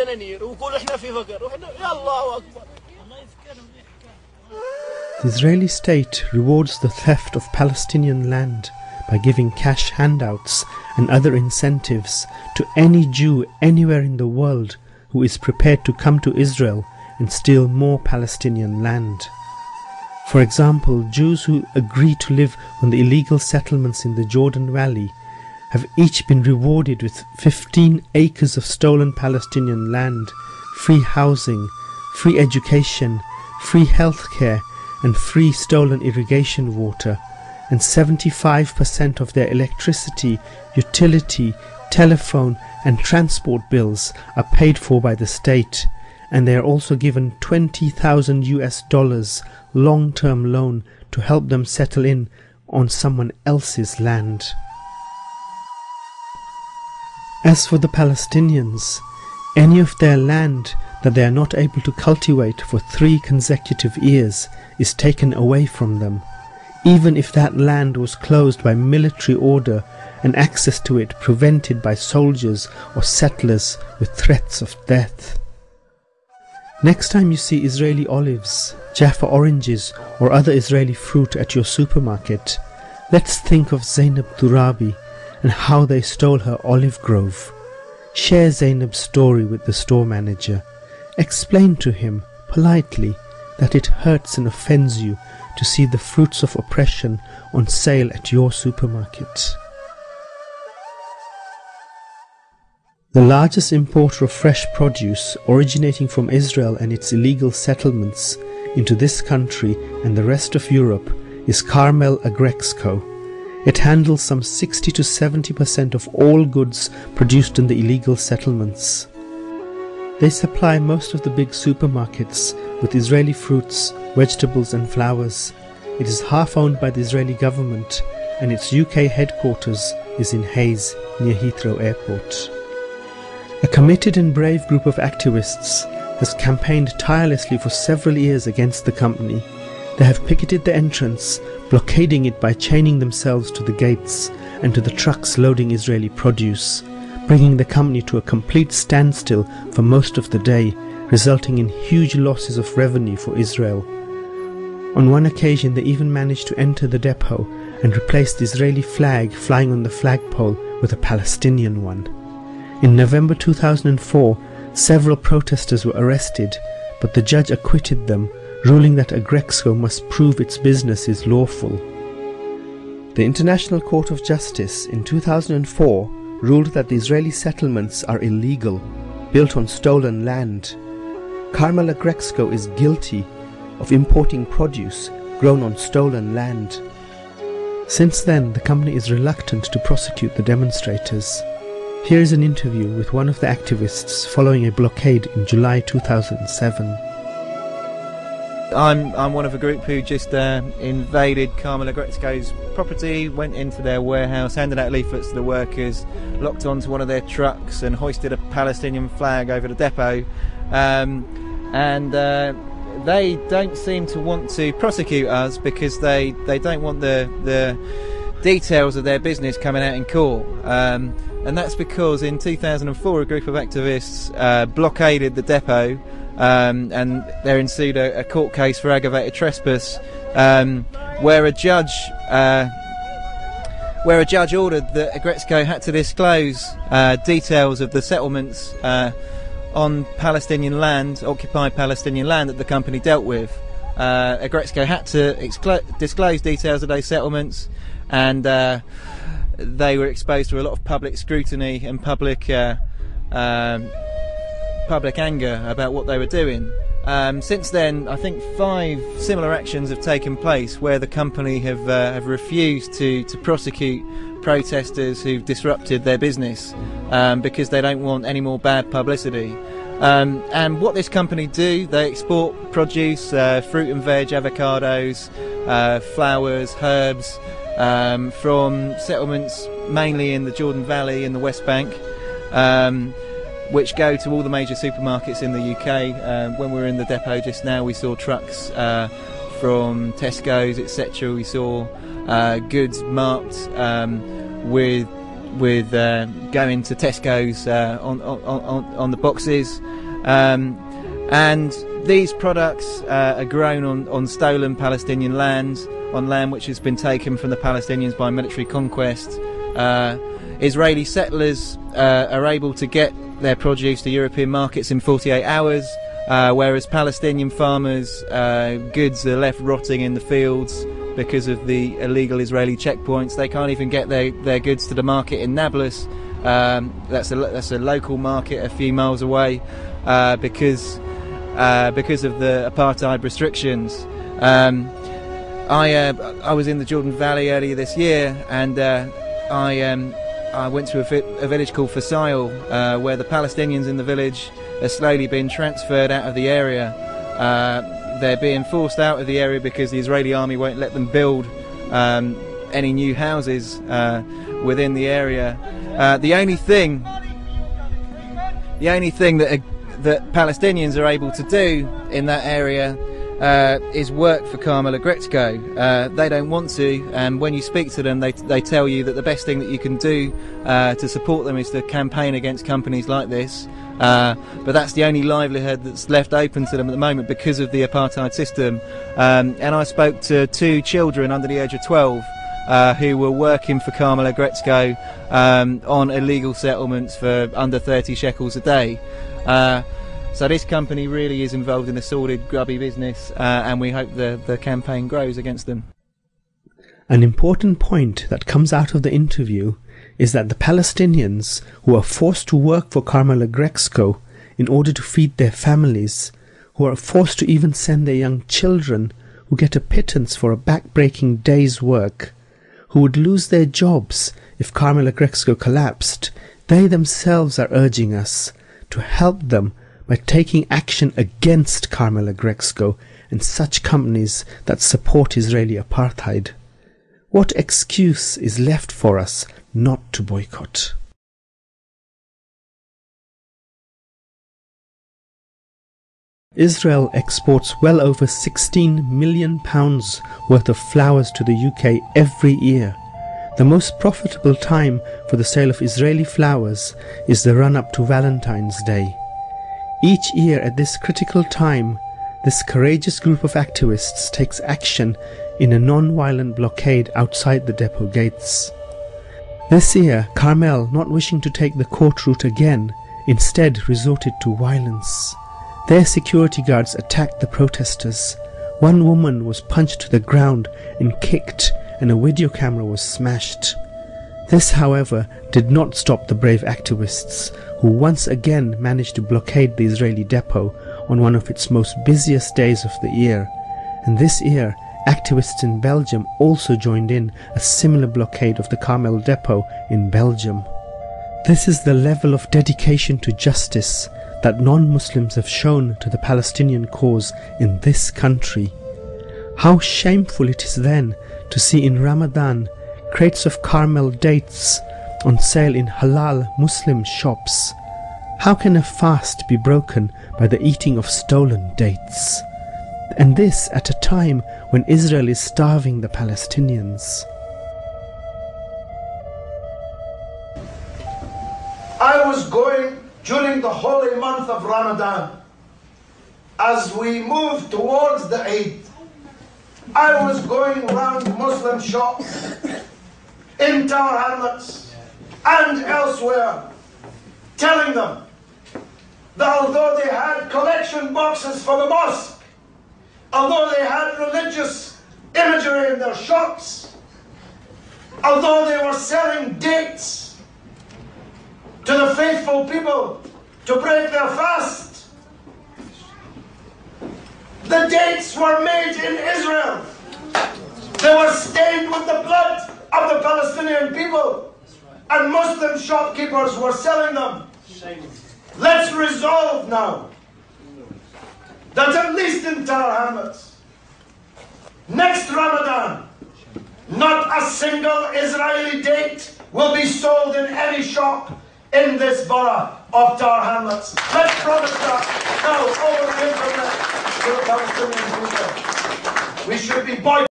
The Israeli state rewards the theft of Palestinian land by giving cash handouts and other incentives to any Jew anywhere in the world who is prepared to come to Israel and steal more Palestinian land. For example, Jews who agree to live on the illegal settlements in the Jordan Valley have each been rewarded with 15 acres of stolen Palestinian land, free housing, free education, free healthcare, and free stolen irrigation water, and 75% of their electricity, utility, telephone and transport bills are paid for by the state, and they are also given $20,000 long-term loan to help them settle in on someone else's land. As for the Palestinians, any of their land that they are not able to cultivate for 3 consecutive years is taken away from them, even if that land was closed by military order and access to it prevented by soldiers or settlers with threats of death. Next time you see Israeli olives, Jaffa oranges or other Israeli fruit at your supermarket, let's think of Zainab Durabi and how they stole her olive grove. Share Zainab's story with the store manager. Explain to him, politely, that it hurts and offends you to see the fruits of oppression on sale at your supermarket. The largest importer of fresh produce originating from Israel and its illegal settlements into this country and the rest of Europe is Carmel Agrexco. It handles some 60 to 70% of all goods produced in the illegal settlements. They supply most of the big supermarkets with Israeli fruits, vegetables and flowers. It is half owned by the Israeli government and its UK headquarters is in Hayes, near Heathrow Airport. A committed and brave group of activists has campaigned tirelessly for several years against the company. They have picketed the entrance, blockading it by chaining themselves to the gates and to the trucks loading Israeli produce, bringing the company to a complete standstill for most of the day, resulting in huge losses of revenue for Israel. On one occasion they even managed to enter the depot and replace the Israeli flag flying on the flagpole with a Palestinian one. In November 2004, several protesters were arrested, but the judge acquitted them, ruling that Agrexco must prove its business is lawful. The International Court of Justice in 2004 ruled that the Israeli settlements are illegal, built on stolen land. Carmel Agrexco is guilty of importing produce grown on stolen land. Since then, the company is reluctant to prosecute the demonstrators. Here is an interview with one of the activists following a blockade in July 2007. I'm one of a group who just invaded Carmel Agrexco's property, went into their warehouse, handed out leaflets to the workers, locked onto one of their trucks and hoisted a Palestinian flag over the depot. They don't seem to want to prosecute us because they don't want the details of their business coming out in court. And that's because in 2004 a group of activists blockaded the depot, and there ensued a court case for aggravated trespass, where a judge ordered that Agrexco had to disclose details of the settlements on Palestinian land, occupied Palestinian land, that the company dealt with. Agrexco had to disclose details of those settlements, and they were exposed to a lot of public scrutiny and public anger about what they were doing. Since then, I think 5 similar actions have taken place where the company have refused to prosecute protesters who've disrupted their business because they don't want any more bad publicity. And what this company do, they export produce, fruit and veg, avocados, flowers, herbs, from settlements mainly in the Jordan Valley in the West Bank, which go to all the major supermarkets in the UK. When we were in the depot just now, we saw trucks from Tesco's, etc. We saw goods marked with going to Tesco's on the boxes, and these products are grown on stolen Palestinian land, on land which has been taken from the Palestinians by military conquest. Israeli settlers are able to get their produce to European markets in 48 hours, whereas Palestinian farmers' goods are left rotting in the fields because of the illegal Israeli checkpoints. They can't even get their goods to the market in Nablus. That's a local market a few miles away, because of the apartheid restrictions. I was in the Jordan Valley earlier this year, and I went to a village called Fasail, where the Palestinians in the village are slowly being transferred out of the area. They're being forced out of the area because the Israeli army won't let them build any new houses within the area. The only thing that Palestinians are able to do in that area is work for Carmel Agrexco. They don't want to, and when you speak to them, they tell you that the best thing that you can do to support them is to campaign against companies like this. But that's the only livelihood that's left open to them at the moment because of the apartheid system. And I spoke to 2 children under the age of 12 who were working for Carmel Agrexco on illegal settlements for under 30 shekels a day. So this company really is involved in a sordid, grubby business, and we hope the campaign grows against them. An important point that comes out of the interview is that the Palestinians who are forced to work for Carmel Agrexco in order to feed their families, who are forced to even send their young children, who get a pittance for a back-breaking day's work, who would lose their jobs if Carmel Agrexco collapsed, they themselves are urging us to help them by taking action against Carmel Agrexco and such companies that support Israeli apartheid. What excuse is left for us not to boycott? Israel exports well over £16 million worth of flowers to the UK every year. The most profitable time for the sale of Israeli flowers is the run-up to Valentine's Day. Each year at this critical time, this courageous group of activists takes action in a non-violent blockade outside the depot gates. This year, Carmel, not wishing to take the court route again, instead resorted to violence. Their security guards attacked the protesters. One woman was punched to the ground and kicked, and a video camera was smashed. This, however, did not stop the brave activists, who once again managed to blockade the Israeli depot on one of its most busiest days of the year. And this year, activists in Belgium also joined in a similar blockade of the Carmel depot in Belgium. This is the level of dedication to justice that non-Muslims have shown to the Palestinian cause in this country. How shameful it is then to see in Ramadan crates of Carmel dates on sale in halal Muslim shops. How can a fast be broken by the eating of stolen dates? And this at a time when Israel is starving the Palestinians. I was going during the holy month of Ramadan. As we moved towards the Eid, I was going around Muslim shops in Tower Hamlets and elsewhere, telling them that although they had collection boxes for the mosque, although they had religious imagery in their shops, although they were selling dates to the faithful people to break their fast, the dates were made in Israel. They were stained with the blood of the Palestinian people, and Muslim shopkeepers were selling them. Let's resolve now that at least in Tower Hamlets, next Ramadan, not a single Israeli date will be sold in any shop in this borough of Tower Hamlets. Let's promise that now over the internet to the Palestinian people. We should be boycotting.